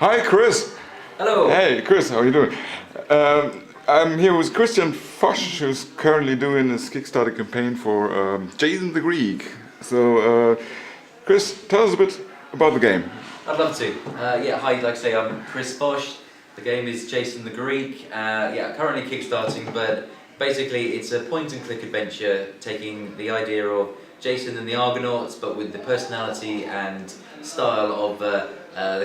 Hi, Chris. Hello. Hey, Chris, how are you doing? I'm here with Kristian Fosh, who's currently doing this Kickstarter campaign for Jason the Greek. So, Chris, tell us a bit about the game. I'd love to. Hi, like I say, I'm Chris Fosh. The game is Jason the Greek. Currently kickstarting, but basically it's a point-and-click adventure taking the idea of Jason and the Argonauts, but with the personality and style of the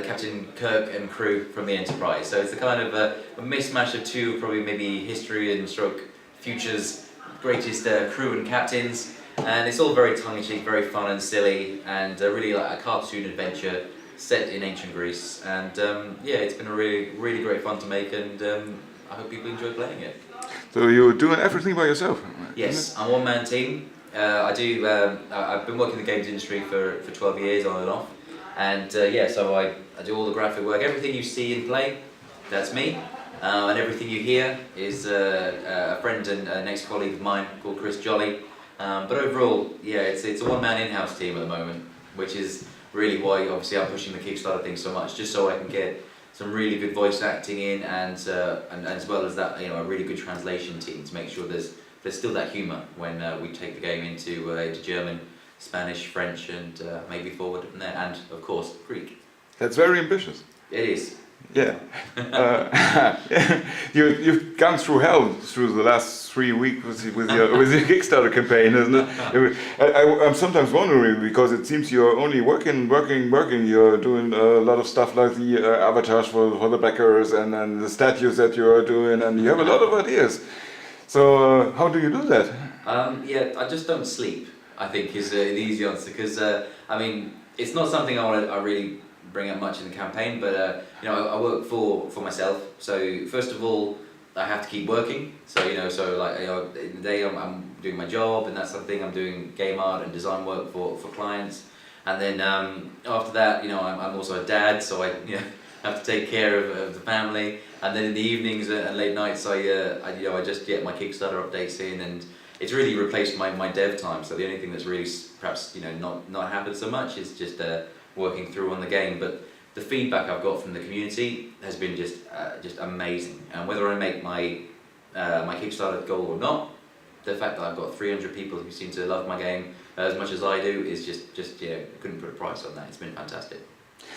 Captain Kirk and crew from the Enterprise. So it's a kind of a mismatch of two, probably maybe history and stroke future's greatest crew and captains. And it's all very tongue-in-cheek, very fun and silly, and really like a cartoon adventure set in ancient Greece. And it's been a really great fun to make, and I hope people enjoy playing it. So you're doing everything by yourself? Yes, I'm a one-man team. I've been working in the games industry for 12 years on and off. And so I do all the graphic work. Everything you see in play, that's me. And everything you hear is a friend and an ex-colleague of mine called Chris Jolly. But overall, it's a one-man in-house team at the moment, which is really why obviously I'm pushing the Kickstarter thing so much, just so I can get some really good voice acting in, and as well as that, a really good translation team to make sure there's still that humour when we take the game into German, Spanish, French, and maybe forward from there, and of course Greek. That's very ambitious. It is. Yeah. You've gone through hell through the last 3 weeks with your Kickstarter campaign, isn't it? I'm sometimes wondering, because it seems you're only working. You're doing a lot of stuff like the avatars for the backers, and then the statues that you're doing, and you have a lot of ideas. So how do you do that? I just don't sleep, I think, is the easy answer, because it's not something I really bring up much in the campaign, but I work for myself. So first of all, I have to keep working. So in the day I'm doing my job and that sort of thing. I'm doing game art and design work for clients, and then after that, I'm also a dad, so I have to take care of the family. And then in the evenings and late nights, I just get my Kickstarter updates in, and it's really replaced my dev time. So the only thing that's really perhaps not happened so much is just working through on the game. But the feedback I've got from the community has been just amazing. And whether I make my Kickstarter goal or not, the fact that I've got 300 people who seem to love my game as much as I do is just couldn't put a price on that. It's been fantastic.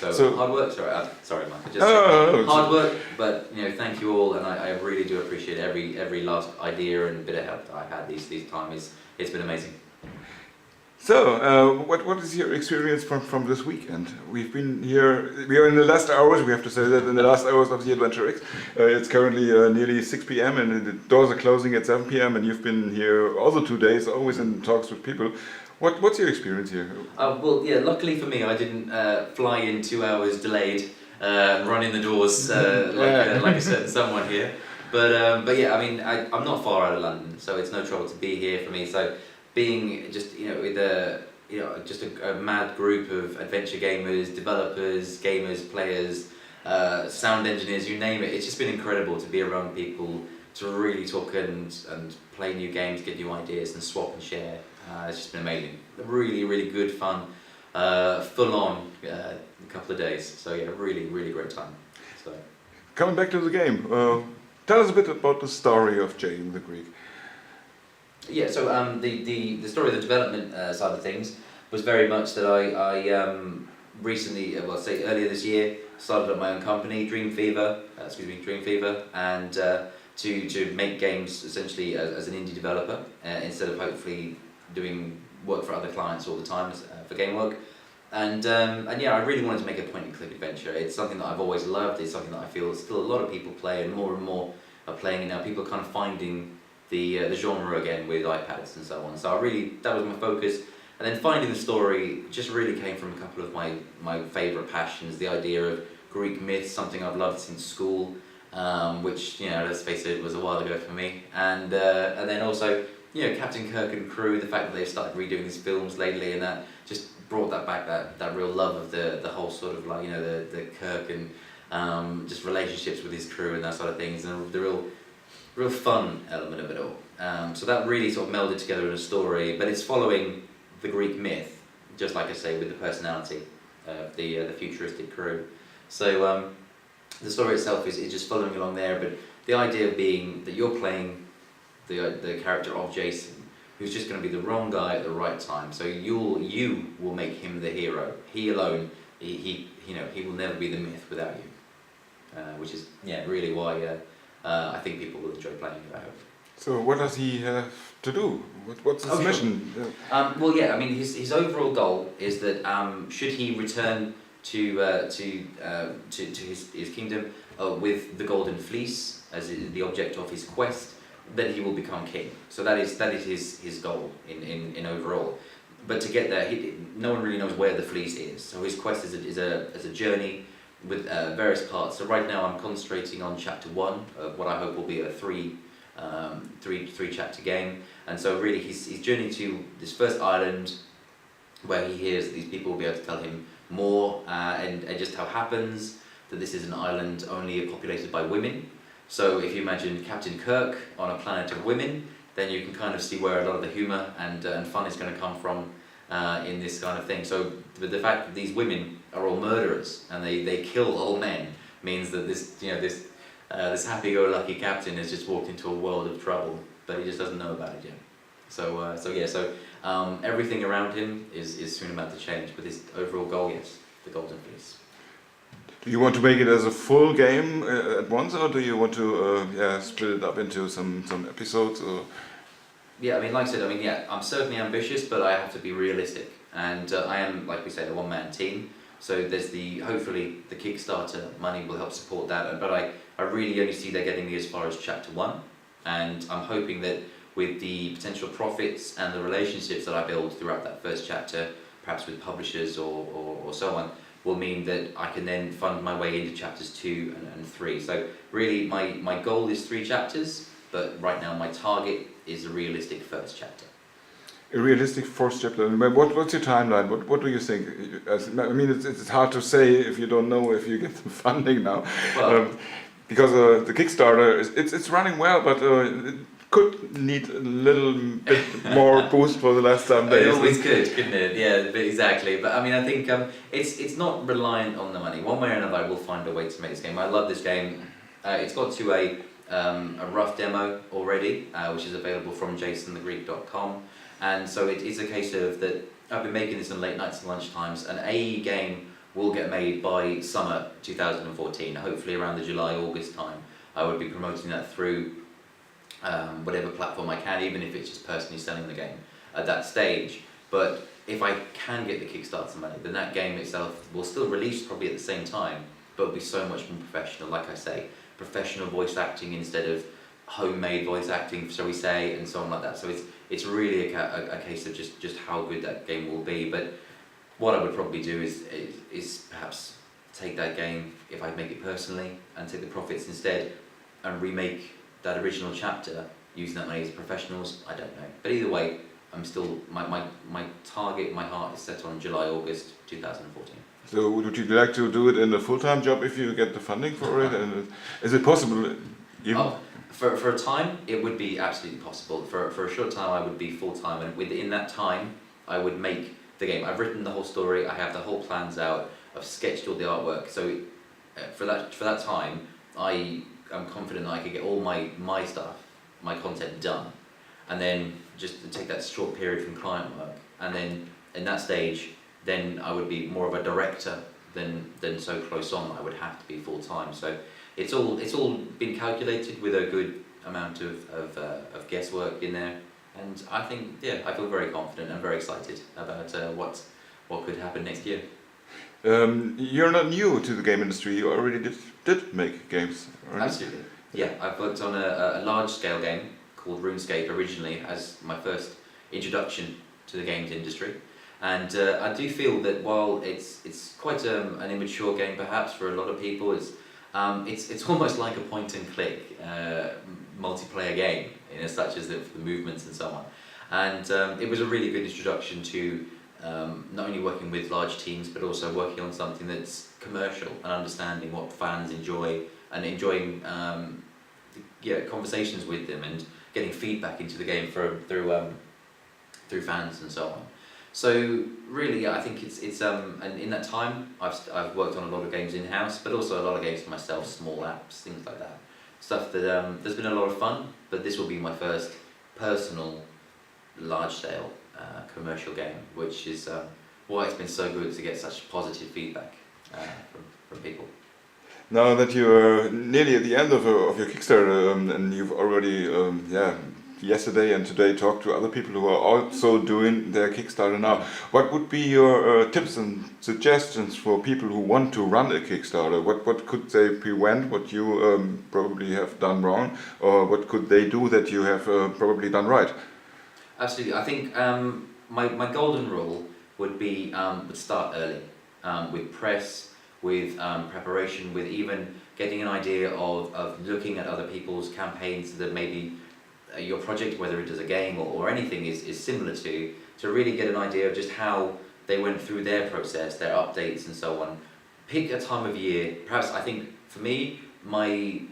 So hard work. Sorry, Mike. Hard work, but thank you all, and I really do appreciate every last idea and bit of help that I've had these times. It's been amazing. So, what is your experience from this weekend? We've been here, we are in the last hours, we have to say that, in the last hours of the AdventureX. It's currently nearly 6 p.m. and the doors are closing at 7 p.m. and you've been here also 2 days, always in talks with people. What's your experience here? Luckily for me, I didn't fly in 2 hours delayed and run in the doors like a certain someone here. But I'm not far out of London, so it's no trouble to be here for me. So being just with a mad group of adventure gamers, developers, gamers, players, sound engineers, you name it, it's just been incredible to be around people, to really talk and play new games, get new ideas and swap and share. It's just been amazing. Really good fun, full on couple of days. So really great time. So coming back to the game, tell us a bit about the story of Jason the Greek. Yeah, so the story of the development side of things was very much that I recently, earlier this year, started up my own company, Dream Fever, and to make games essentially as an indie developer instead of hopefully doing work for other clients all the time for game work. And I really wanted to make a point-and-click adventure. It's something that I've always loved. It's something that I feel still a lot of people play, and more are playing it now. People are kind of finding the genre again with iPads and so on. So that was my focus. And then finding the story just really came from a couple of my favourite passions. The idea of Greek myths, something I've loved since school, which let's face it, was a while ago for me. And then also Captain Kirk and crew. The fact that they've started redoing these films lately, and that just brought that back, that real love of the whole sort of like the Kirk and just relationships with his crew and that sort of things, and the real fun element of it all. So that really sort of melded together in a story, but it's following the Greek myth, just like I say, with the personality of the futuristic crew. So the story itself is just following along there, but the idea being that you're playing the character of Jason, who's just going to be the wrong guy at the right time. So you will make him the hero. He alone, he will never be the myth without you, which is really why I think people will enjoy playing it. I hope. So what does he have to do? What's his mission? Well, I mean, his overall goal is that should he return to his kingdom with the Golden Fleece as the object of his quest, then he will become king. So that is his goal in overall. But to get there, no one really knows where the fleece is. So his quest is a journey with various parts. So right now I'm concentrating on chapter 1 of what I hope will be a three chapter game. And so really he's journeying to this first island where he hears that these people will be able to tell him more and just how it happens that this is an island only populated by women. So if you imagine Captain Kirk on a planet of women, then you can kind of see where a lot of the humour and fun is going to come from in this kind of thing. So the fact that these women are all murderers and they kill all men means that this happy-go-lucky captain has just walked into a world of trouble, but he just doesn't know about it yet. So everything around him is soon about to change, but his overall goal, yes, the Golden Fleece. Do you want to make it as a full game at once, or do you want to split it up into some episodes? Or? Yeah, I mean, like I said, I'm certainly ambitious, but I have to be realistic. And I am, like we said, a one-man team. So there's hopefully the Kickstarter money will help support that. But I really only see they're getting me as far as chapter 1. And I'm hoping that with the potential profits and the relationships that I build throughout that first chapter, perhaps with publishers or so on, will mean that I can then fund my way into chapters 2 and 3. So really my goal is 3 chapters, but right now my target is a realistic first chapter. A realistic first chapter. What's your timeline? What do you think? I mean, it's hard to say if you don't know if you get the funding now. Well, because the Kickstarter, it's running well, but it could need a little bit more boost for the last time days. It always could, couldn't it? Yeah, exactly. But I mean, I think it's not reliant on the money. One way or another, I will find a way to make this game. I love this game. It's got to a rough demo already, which is available from jasonthegreek.com. And so it's a case of that I've been making this on late nights and lunchtimes. An AE game will get made by summer 2014, hopefully around the July-August time. I would be promoting that through whatever platform I can, even if it's just personally selling the game at that stage. But if I can get the Kickstarter money, then that game itself will still release probably at the same time, but it'll be so much more professional. Like I say, professional voice acting instead of homemade voice acting, shall we say, and so on like that. So it's really a case of just how good that game will be. But what I would probably do is perhaps take that game, if I make it personally, and take the profits instead and remake that original chapter using that money as professionals. I don't know, but either way, I'm still my target, my heart is set on July-August 2014. So would you like to do it in a full-time job if you get the funding for it? And is it possible? For a time, it would be absolutely possible. For a short time, I would be full-time, and within that time, I would make the game. I've written the whole story. I have the whole plans out. I've sketched all the artwork. So for that time, I am confident that I could get all my stuff, my content done, and then just take that short period from client work, and then in that stage, then I would be more of a director than so close on. I would have to be full-time. So it's all been calculated with a good amount of guesswork in there, and I think I feel very confident and very excited about what could happen next year. You're not new to the game industry. You already did make games, right? Absolutely. Yeah, I've worked on a large-scale game called RuneScape originally as my first introduction to the games industry, and I do feel that while it's quite an immature game perhaps for a lot of people, it's almost like a point-and-click multiplayer game, such as the movements and so on. And it was a really good introduction to not only working with large teams, but also working on something that's commercial and understanding what fans enjoy and enjoying conversations with them and getting feedback into the game through fans and so on. So really, I think it's and in that time, I've worked on a lot of games in house, but also a lot of games for myself, small apps, things like that. Stuff that there's been a lot of fun, but this will be my first personal, large scale commercial game, which is why it's been so good to get such positive feedback from people. Now that you're nearly at the end of your Kickstarter, and you've already, yesterday and today talked to other people who are also doing their Kickstarter now, what would be your tips and suggestions for people who want to run a Kickstarter? What could they prevent what you probably have done wrong, or what could they do that you have probably done right? Absolutely. I think my golden rule would be would start early with press, with preparation, with even getting an idea of looking at other people's campaigns that maybe your project, whether it is a game or anything, is similar to really get an idea of just how they went through their process, their updates and so on. Pick a time of year. Perhaps I think for me, I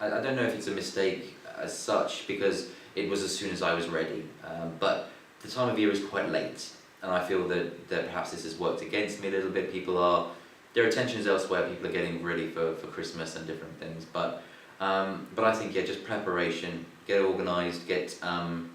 don't know if it's a mistake as such, because it was as soon as I was ready, but the time of year is quite late, and I feel that perhaps this has worked against me a little bit. Their attention is elsewhere, people are getting ready for Christmas and different things, but I think just preparation, get organised, get some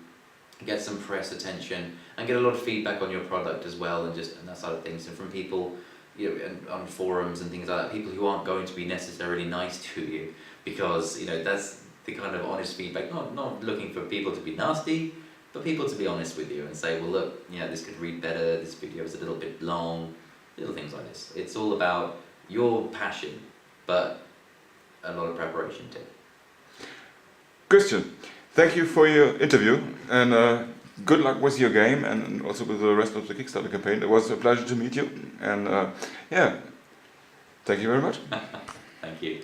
press attention, and get a lot of feedback on your product as well, and that side of things, and from people, and on forums and things like that, people who aren't going to be necessarily nice to you, because that's the kind of honest feedback, not looking for people to be nasty, but people to be honest with you and say, well look, this could read better, this video is a little bit long, little things like this. It's all about your passion, but a lot of preparation too. Kristian, thank you for your interview, and good luck with your game and also with the rest of the Kickstarter campaign. It was a pleasure to meet you, and thank you very much. Thank you.